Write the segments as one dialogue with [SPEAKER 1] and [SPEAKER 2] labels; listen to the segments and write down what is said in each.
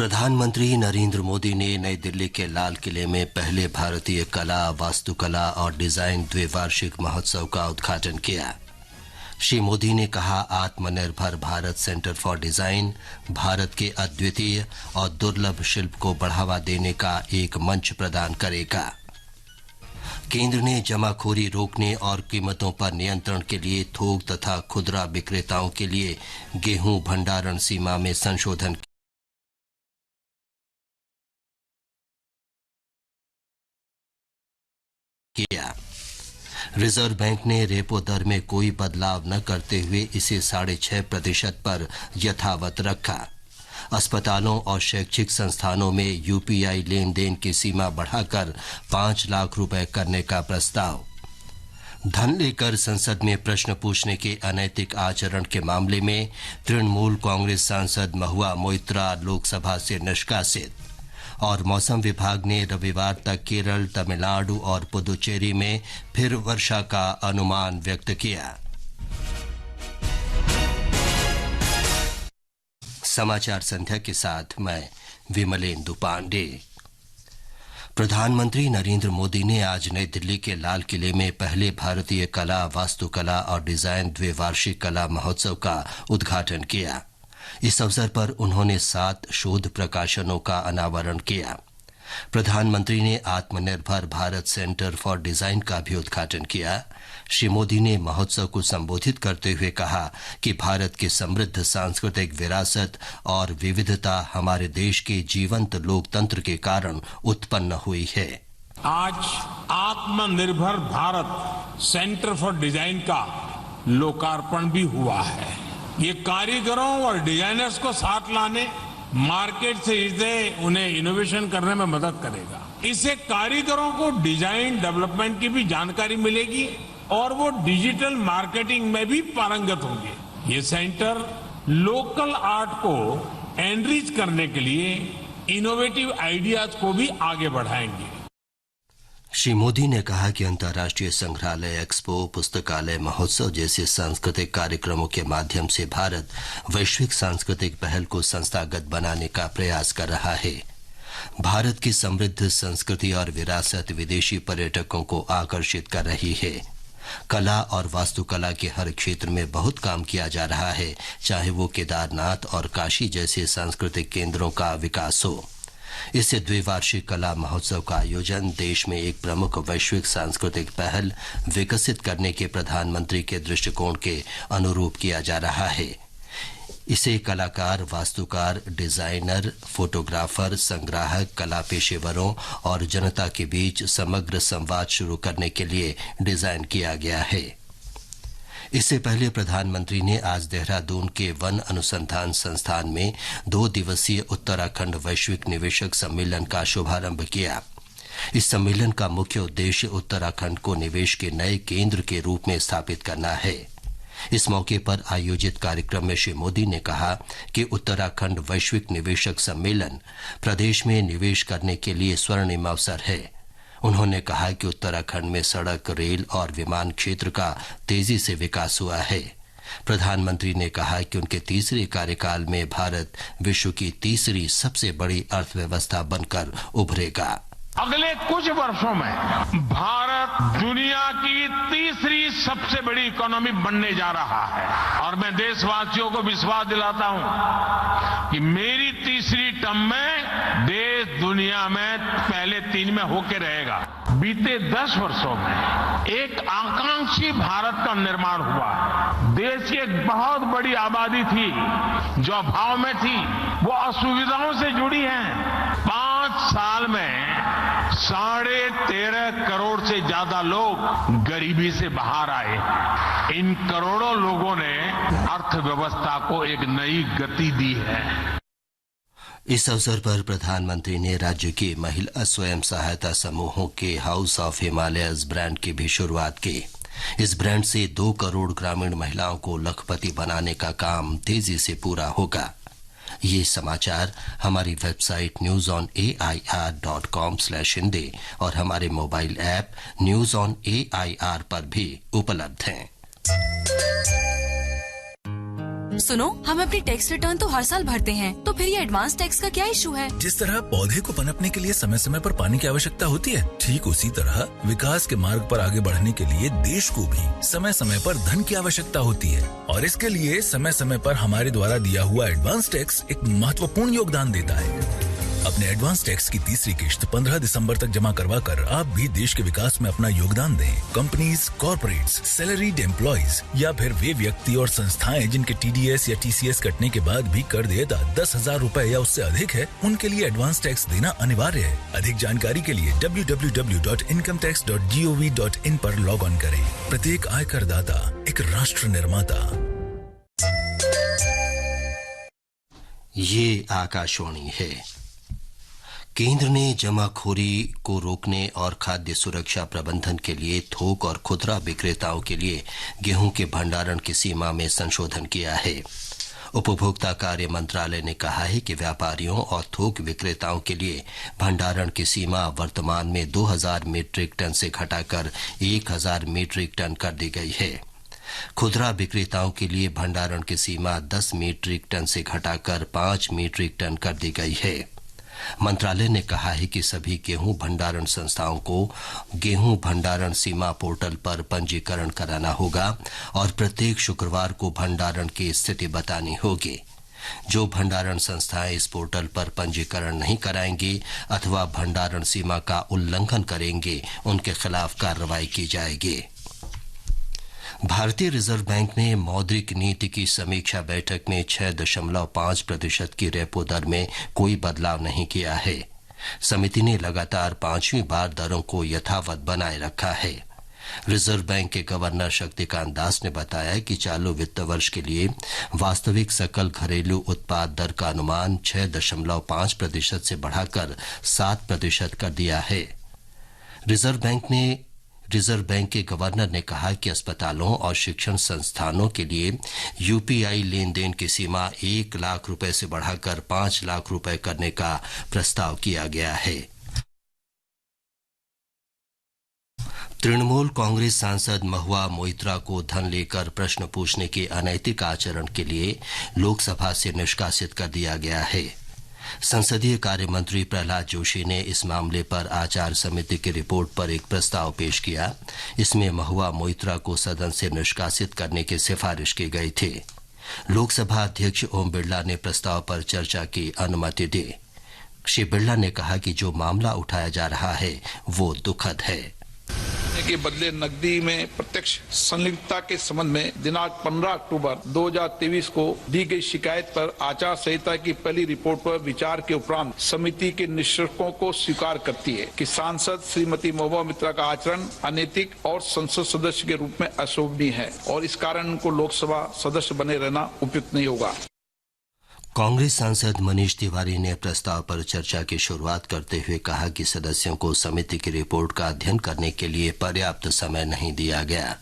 [SPEAKER 1] प्रधानमंत्री नरेंद्र मोदी ने नई दिल्ली के लाल किले में पहले भारतीय कला, वास्तुकला और डिजाइन द्विवार्षिक महोत्सव का उद्घाटन किया। श्री मोदी ने कहा, आत्मनिर्भर Bharat centre for design Bharat के अद्वितीय और दुर्लभ शिल्प को बढ़ावा देने का एक मंच प्रदान करेगा। केंद्र ने जमाखोरी रोकने और कीमतों पर नियंत्रण के लिए थोक तथा खुदरा विक्रेताओं के लिए गेहूं भंडारण सीमा में संशोधन किया। रिजर्व बैंक ने रेपो दर में कोई बदलाव न करते हुए इसे 6.5% पर यथावत रखा। अस्पतालों और शैक्षिक संस्थानों में यूपीआई लेन देन की सीमा बढ़ाकर 5 लाख रुपए करने का प्रस्ताव। धन लेकर संसद में प्रश्न पूछने के अनैतिक आचरण के मामले में तृणमूल कांग्रेस सांसद महुआ मोइत्रा लोकसभा से निष्कासित। और मौसम विभाग ने रविवार तक केरल, तमिलनाडु और पुदुचेरी में फिर वर्षा का अनुमान व्यक्त किया। समाचार संध्या के साथ मैं विमलेंदु पांडे। प्रधानमंत्री नरेंद्र मोदी ने आज नई दिल्ली के लाल किले में पहले भारतीय कला, वास्तुकला और डिजाइन द्विवार्षिक कला महोत्सव का उद्घाटन किया। इस अवसर पर उन्होंने 7 शोध प्रकाशनों का अनावरण किया। प्रधानमंत्री ने आत्मनिर्भर भारत सेंटर फॉर डिजाइन का भी उद्घाटन किया। श्री मोदी ने महोत्सव को संबोधित करते हुए कहा कि भारत की समृद्ध सांस्कृतिक विरासत और विविधता हमारे देश के जीवंत लोकतंत्र के कारण उत्पन्न हुई है।
[SPEAKER 2] आज आत्मनिर्भर भारत सेंटर फॉर डिजाइन का लोकार्पण भी हुआ है। ये कारीगरों और डिजाइनर्स को साथ लाने, मार्केट से इसे उन्हें इनोवेशन करने में मदद करेगा। इससे कारीगरों को डिजाइन डेवलपमेंट की भी जानकारी मिलेगी और वो डिजिटल मार्केटिंग में भी पारंगत होंगे। ये सेंटर लोकल आर्ट को एनरिच करने के लिए इनोवेटिव आइडियाज को भी आगे बढ़ाएंगे।
[SPEAKER 1] श्री मोदी ने कहा कि अंतर्राष्ट्रीय संग्रहालय एक्सपो, पुस्तकालय महोत्सव जैसे सांस्कृतिक कार्यक्रमों के माध्यम से भारत वैश्विक सांस्कृतिक पहल को संस्थागत बनाने का प्रयास कर रहा है। भारत की समृद्ध संस्कृति और विरासत विदेशी पर्यटकों को आकर्षित कर रही है। कला और वास्तुकला के हर क्षेत्र में बहुत काम किया जा रहा है, चाहे वो केदारनाथ और काशी जैसे सांस्कृतिक केंद्रों का विकास हो। इससे द्विवार्षिक कला महोत्सव का आयोजन देश में एक प्रमुख वैश्विक सांस्कृतिक पहल विकसित करने के प्रधानमंत्री के दृष्टिकोण के अनुरूप किया जा रहा है। इसे कलाकार, वास्तुकार, डिजाइनर, फोटोग्राफर, संग्राहक, कला पेशेवरों और जनता के बीच समग्र संवाद शुरू करने के लिए डिजाइन किया गया है। इससे पहले प्रधानमंत्री ने आज देहरादून के वन अनुसंधान संस्थान में 2 दिवसीय उत्तराखंड वैश्विक निवेशक सम्मेलन का शुभारंभ किया। इस सम्मेलन का मुख्य उद्देश्य उत्तराखंड को निवेश के नए केंद्र के रूप में स्थापित करना है। इस मौके पर आयोजित कार्यक्रम में श्री मोदी ने कहा कि उत्तराखंड वैश्विक निवेशक सम्मेलन प्रदेश में निवेश करने के लिए स्वर्णिम अवसर है। उन्होंने कहा कि उत्तराखंड में सड़क, रेल और विमान क्षेत्र का तेजी से विकास हुआ है। प्रधानमंत्री ने कहा कि उनके तीसरे कार्यकाल में भारत विश्व की तीसरी सबसे बड़ी अर्थव्यवस्था बनकर उभरेगा।
[SPEAKER 2] अगले कुछ वर्षों में भारत दुनिया की तीसरी सबसे बड़ी इकोनॉमी बनने जा रहा है और मैं देशवासियों को विश्वास दिलाता हूं कि मेरी तीसरी टर्म में देश दुनिया में पहले 3 में होके रहेगा। बीते 10 वर्षों में एक आकांक्षी भारत का निर्माण हुआ। देश की एक बहुत बड़ी आबादी थी जो अभाव में थी, वो असुविधाओं से जुड़ी है। 5 साल में 13.5 करोड़ से ज्यादा लोग गरीबी से बाहर आए। इन करोड़ों लोगों ने अर्थव्यवस्था को एक नई गति दी है।
[SPEAKER 1] इस अवसर पर प्रधानमंत्री ने राज्य के महिला स्वयं सहायता समूहों के हाउस ऑफ हिमालयस ब्रांड की भी शुरुआत की। इस ब्रांड से 2 करोड़ ग्रामीण महिलाओं को लखपति बनाने का काम तेजी से पूरा होगा। ये समाचार हमारी वेबसाइट newsonair.com/हिंदी और हमारे mobile app news on AIR पर भी उपलब्ध हैं।
[SPEAKER 3] सुनो, हम अपनी टैक्स रिटर्न तो हर साल भरते हैं, तो फिर ये एडवांस टैक्स का क्या इशू है?
[SPEAKER 4] जिस तरह पौधे को पनपने के लिए समय समय पर पानी की आवश्यकता होती है, ठीक उसी तरह विकास के मार्ग पर आगे बढ़ने के लिए देश को भी समय समय पर धन की आवश्यकता होती है, और इसके लिए समय समय पर हमारे द्वारा दिया हुआ एडवांस टैक्स एक महत्वपूर्ण योगदान देता है। अपने एडवांस टैक्स की तीसरी किश्त 15 दिसंबर तक जमा करवा कर आप भी देश के विकास में अपना योगदान दें। कंपनीज, कॉर्पोरेट्स, सैलरीड एम्प्लॉइज या फिर वे व्यक्ति और संस्थाएं जिनके TDS या TCS कटने के बाद भी कर देयता 10,000 रूपए या उससे अधिक है, उनके लिए एडवांस टैक्स देना अनिवार्य है। अधिक जानकारी के लिए www.incometax.gov.in पर लॉग ऑन करें। प्रत्येक आयकर दाता एक राष्ट्र निर्माता।
[SPEAKER 1] ये आकाशवाणी है। केंद्र ने जमाखोरी को रोकने और खाद्य सुरक्षा प्रबंधन के लिए थोक और खुदरा विक्रेताओं के लिए गेहूं के भंडारण की सीमा में संशोधन किया है। उपभोक्ता कार्य मंत्रालय ने कहा है कि व्यापारियों और थोक विक्रेताओं के लिए भंडारण की सीमा वर्तमान में 2,000 मीट्रिक टन से घटाकर 1,000 मीट्रिक टन कर दी गई है। खुदरा विक्रेताओं के लिए भंडारण की सीमा 10 मीट्रिक टन से घटाकर 5 मीट्रिक टन कर दी गई है। मंत्रालय ने कहा है कि सभी गेहूं भंडारण संस्थाओं को गेहूं भंडारण सीमा पोर्टल पर पंजीकरण कराना होगा और प्रत्येक शुक्रवार को भंडारण की स्थिति बतानी होगी। जो भंडारण संस्थाएं इस पोर्टल पर पंजीकरण नहीं कराएंगी अथवा भंडारण सीमा का उल्लंघन करेंगे, उनके खिलाफ कार्रवाई की जाएगी। भारतीय रिजर्व बैंक ने मौद्रिक नीति की समीक्षा बैठक में 6.5% की रेपो दर में कोई बदलाव नहीं किया है। समिति ने लगातार 5वीं बार दरों को यथावत बनाए रखा है। रिजर्व बैंक के गवर्नर शक्तिकांत दास ने बताया कि चालू वित्त वर्ष के लिए वास्तविक सकल घरेलू उत्पाद दर का अनुमान 6.5% से बढ़ाकर 7% कर दिया है। रिजर्व बैंक के गवर्नर ने कहा कि अस्पतालों और शिक्षण संस्थानों के लिए UPI लेन देन की सीमा 1 लाख रुपए से बढ़ाकर 5 लाख रुपए करने का प्रस्ताव किया गया है। तृणमूल कांग्रेस सांसद महुआ मोइत्रा को धन लेकर प्रश्न पूछने के अनैतिक आचरण के लिए लोकसभा से निष्कासित कर दिया गया है। संसदीय कार्य मंत्री प्रहलाद जोशी ने इस मामले पर आचार समिति की रिपोर्ट पर एक प्रस्ताव पेश किया। इसमें महुआ मोइत्रा को सदन से निष्कासित करने की सिफारिश की गई थी। लोकसभा अध्यक्ष ओम बिरला ने प्रस्ताव पर चर्चा की अनुमति दी। श्री बिरला ने कहा कि जो मामला उठाया जा रहा है वो दुखद है।
[SPEAKER 5] के बदले नकदी में प्रत्यक्ष संलिप्तता के संबंध में दिनांक 15 अक्टूबर 2023 को दी गई शिकायत पर आचार संहिता की पहली रिपोर्ट पर विचार के उपरांत समिति के निष्कर्षों को स्वीकार करती है कि सांसद श्रीमती महुआ मोइत्रा का आचरण अनैतिक और संसद सदस्य के रूप में अशोभनीय है और इस कारण उनको लोकसभा सदस्य बने रहना उपयुक्त नहीं होगा।
[SPEAKER 1] कांग्रेस सांसद मनीष तिवारी ने प्रस्ताव पर चर्चा की शुरुआत करते हुए कहा कि सदस्यों को समिति की रिपोर्ट का अध्ययन करने के लिए पर्याप्त समय नहीं दिया गया।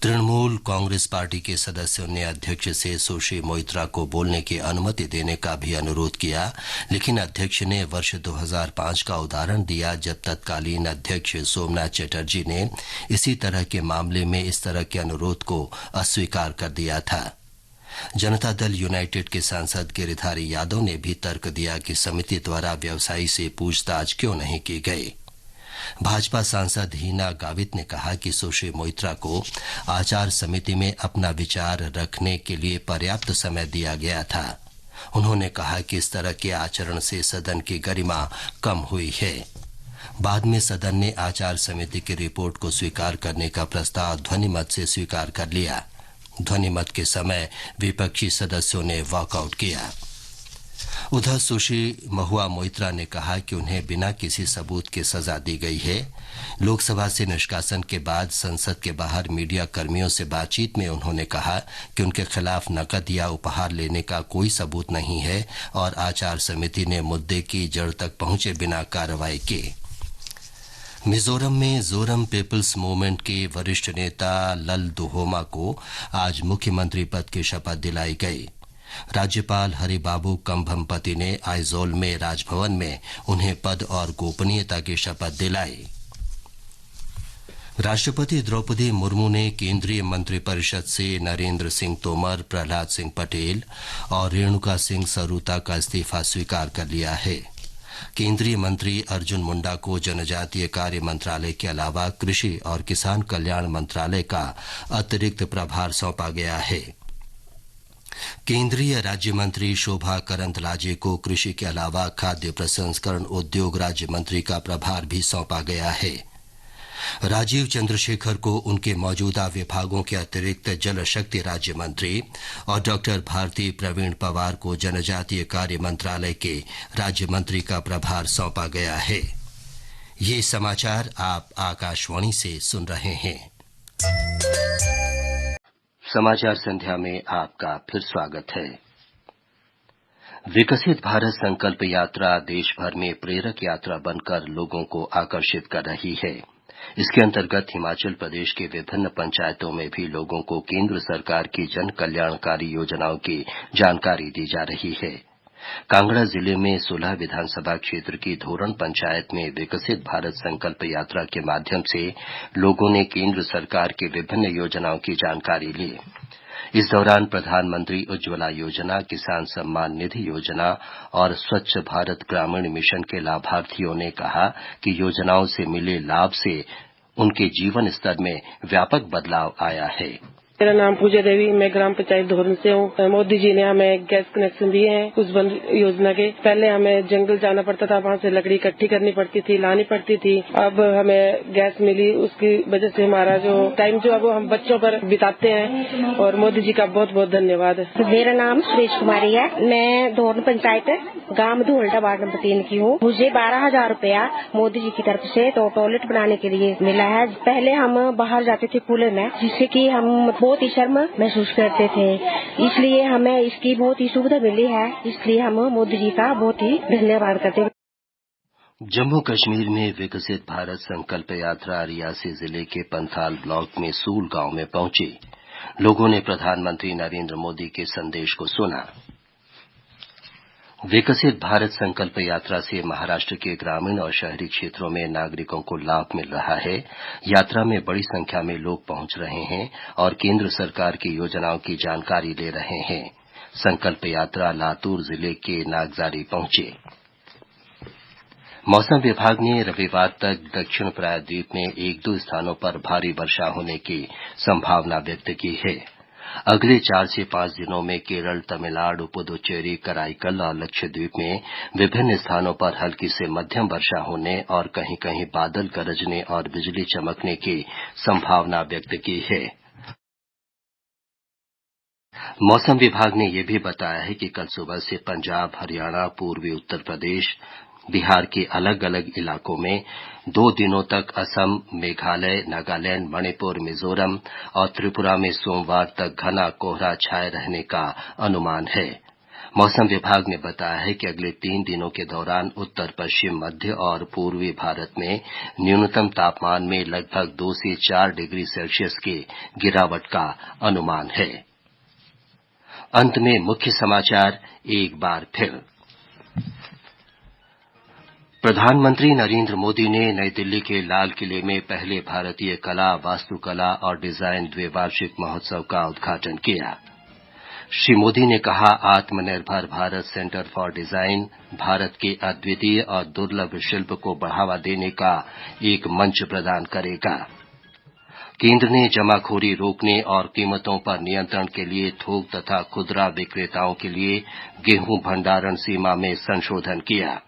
[SPEAKER 1] तृणमूल कांग्रेस पार्टी के सदस्यों ने अध्यक्ष से सुश्री मोइत्रा को बोलने की अनुमति देने का भी अनुरोध किया, लेकिन अध्यक्ष ने वर्ष 2005 का उदाहरण दिया जब तत्कालीन अध्यक्ष सोमनाथ चटर्जी ने इसी तरह के मामले में इस तरह के अनुरोध को अस्वीकार कर दिया था। जनता दल यूनाइटेड के सांसद गिरिधारी यादव ने भी तर्क दिया कि समिति द्वारा व्यवसायी से पूछताछ क्यों नहीं की गई। भाजपा सांसद हीना गावित ने कहा कि सुश्री मोइत्रा को आचार समिति में अपना विचार रखने के लिए पर्याप्त समय दिया गया था। उन्होंने कहा कि इस तरह के आचरण से सदन की गरिमा कम हुई है। बाद में सदन ने आचार समिति की रिपोर्ट को स्वीकार करने का प्रस्ताव ध्वनिमत से स्वीकार कर लिया। ध्वनिमत के समय विपक्षी सदस्यों ने वॉकआउट किया। उधर सुश्री महुआ मोइत्रा ने कहा कि उन्हें बिना किसी सबूत के सजा दी गई है। लोकसभा से निष्कासन के बाद संसद के बाहर मीडिया कर्मियों से बातचीत में उन्होंने कहा कि उनके खिलाफ नकद या उपहार लेने का कोई सबूत नहीं है और आचार समिति ने मुद्दे की जड़ तक पहुंचे बिना कार्रवाई की। मिजोरम में जोरम पीपल्स मूवमेंट के वरिष्ठ नेता ललदुहोमा को आज मुख्यमंत्री पद की शपथ दिलाई गई। राज्यपाल हरिबाबू कंभमपति ने आइजोल में राजभवन में उन्हें पद और गोपनीयता की शपथ दिलाई। राष्ट्रपति द्रौपदी मुर्मू ने केंद्रीय मंत्रिपरिषद से नरेंद्र सिंह तोमर, प्रहलाद सिंह पटेल और रेणुका सिंह सरूता का इस्तीफा स्वीकार कर लिया है। केंद्रीय मंत्री अर्जुन मुंडा को जनजातीय कार्य मंत्रालय के अलावा कृषि और किसान कल्याण मंत्रालय का अतिरिक्त प्रभार सौंपा गया है। केंद्रीय राज्य मंत्री शोभा करंदलाजे को कृषि के अलावा खाद्य प्रसंस्करण उद्योग राज्य मंत्री का प्रभार भी सौंपा गया है। राजीव चंद्रशेखर को उनके मौजूदा विभागों के अतिरिक्त जल शक्ति राज्य मंत्री और डॉक्टर भारती प्रवीण पवार को जनजातीय कार्य मंत्रालय के राज्य मंत्री का प्रभार सौंपा गया है। ये समाचार आप आकाशवाणी से सुन रहे हैं। समाचार संध्या में आपका फिर स्वागत है। विकसित भारत संकल्प यात्रा देश भर में प्रेरक यात्रा बनकर लोगों को आकर्षित कर रही है। इसके अंतर्गत हिमाचल प्रदेश के विभिन्न पंचायतों में भी लोगों को केंद्र सरकार की जन कल्याणकारी योजनाओं की जानकारी दी जा रही है। कांगड़ा जिले में 16 विधानसभा क्षेत्र की धोरण पंचायत में विकसित भारत संकल्प यात्रा के माध्यम से लोगों ने केंद्र सरकार की विभिन्न योजनाओं की जानकारी ली। इस दौरान प्रधानमंत्री उज्ज्वला योजना, किसान सम्मान निधि योजना और स्वच्छ भारत ग्रामीण मिशन के लाभार्थियों ने कहा कि योजनाओं से मिले लाभ से उनके जीवन स्तर में व्यापक बदलाव आया है।
[SPEAKER 6] मेरा नाम पूजा देवी, मैं ग्राम पंचायत धोरण से हूँ। मोदी जी ने हमें गैस कनेक्शन दिए हैं उस योजना के। पहले हमें जंगल जाना पड़ता था, वहाँ से लकड़ी इकट्ठी करनी पड़ती थी, लानी पड़ती थी। अब हमें गैस मिली, उसकी वजह से हमारा जो टाइम जो है वो हम बच्चों पर बिताते हैं और मोदी जी का बहुत बहुत धन्यवाद है।
[SPEAKER 7] मेरा नाम सुरेश कुमारी है, मैं धोरण पंचायत गांव धोल्टा वार्ड नंबर 3 की हूँ। मुझे 12,000 रुपया मोदी जी की तरफ से तो टॉयलेट बनाने के लिए मिला है। पहले हम बाहर जाते थे खुले में, जिससे कि हम बहुत ही शर्म महसूस करते थे, इसलिए हमें इसकी बहुत ही सुविधा मिली है, इसलिए हम मोदी जी का बहुत ही धन्यवाद करते हैं।
[SPEAKER 1] जम्मू कश्मीर में विकसित भारत संकल्प यात्रा रियासी जिले के पंथाल ब्लॉक में सूल गांव में पहुंची। लोगों ने प्रधानमंत्री नरेंद्र मोदी के संदेश को सुना। विकसित भारत संकल्प यात्रा से महाराष्ट्र के ग्रामीण और शहरी क्षेत्रों में नागरिकों को लाभ मिल रहा है। यात्रा में बड़ी संख्या में लोग पहुंच रहे हैं और केंद्र सरकार की योजनाओं की जानकारी ले रहे हैं। संकल्प यात्रा लातूर जिले के नागजारी पहुंची। मौसम विभाग ने रविवार तक दक्षिण प्रायद्वीप में 1-2 स्थानों पर भारी वर्षा होने की संभावना व्यक्त की है। अगले 4 से 5 दिनों में केरल, तमिलनाडु, पुदुचेरी, कराईकल और लक्षद्वीप में विभिन्न स्थानों पर हल्की से मध्यम वर्षा होने और कहीं-कहीं बादल गरजने और बिजली चमकने की संभावना व्यक्त की है। मौसम विभाग ने यह भी बताया है कि कल सुबह से पंजाब, हरियाणा, पूर्वी उत्तर प्रदेश, बिहार के अलग अलग इलाकों में 2 दिनों तक असम, मेघालय, नागालैंड, मणिपुर, मिजोरम और त्रिपुरा में सोमवार तक घना कोहरा छाये रहने का अनुमान है। मौसम विभाग ने बताया है कि अगले 3 दिनों के दौरान उत्तर पश्चिम, मध्य और पूर्वी भारत में न्यूनतम तापमान में लगभग 2 से 4 डिग्री सेल्सियस की गिरावट का अनुमान है। अंत में मुख्य समाचार एक बार फिर। प्रधानमंत्री नरेंद्र मोदी ने नई दिल्ली के लाल किले में पहले भारतीय कला, वास्तुकला और डिजाइन द्विवार्षिक महोत्सव का उद्घाटन किया। श्री मोदी ने कहा, आत्मनिर्भर Bharat centre for design Bharat के अद्वितीय और दुर्लभ शिल्प को बढ़ावा देने का एक मंच प्रदान करेगा। केंद्र ने जमाखोरी रोकने और कीमतों पर नियंत्रण के लिए थोक तथा खुदरा विक्रेताओं के लिए गेहूं भंडारण सीमा में संशोधन किया।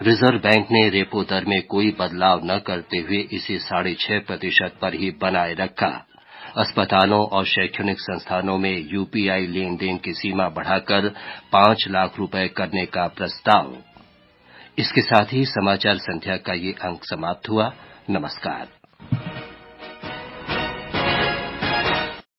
[SPEAKER 1] रिजर्व बैंक ने रेपो दर में कोई बदलाव न करते हुए इसे 6.5% पर ही बनाए रखा। अस्पतालों और शैक्षणिक संस्थानों में यूपीआई लेन देन की सीमा बढ़ाकर 5 लाख रुपए करने का प्रस्ताव। इसके साथ ही समाचार संध्या का ये अंक समाप्त हुआ। नमस्कार।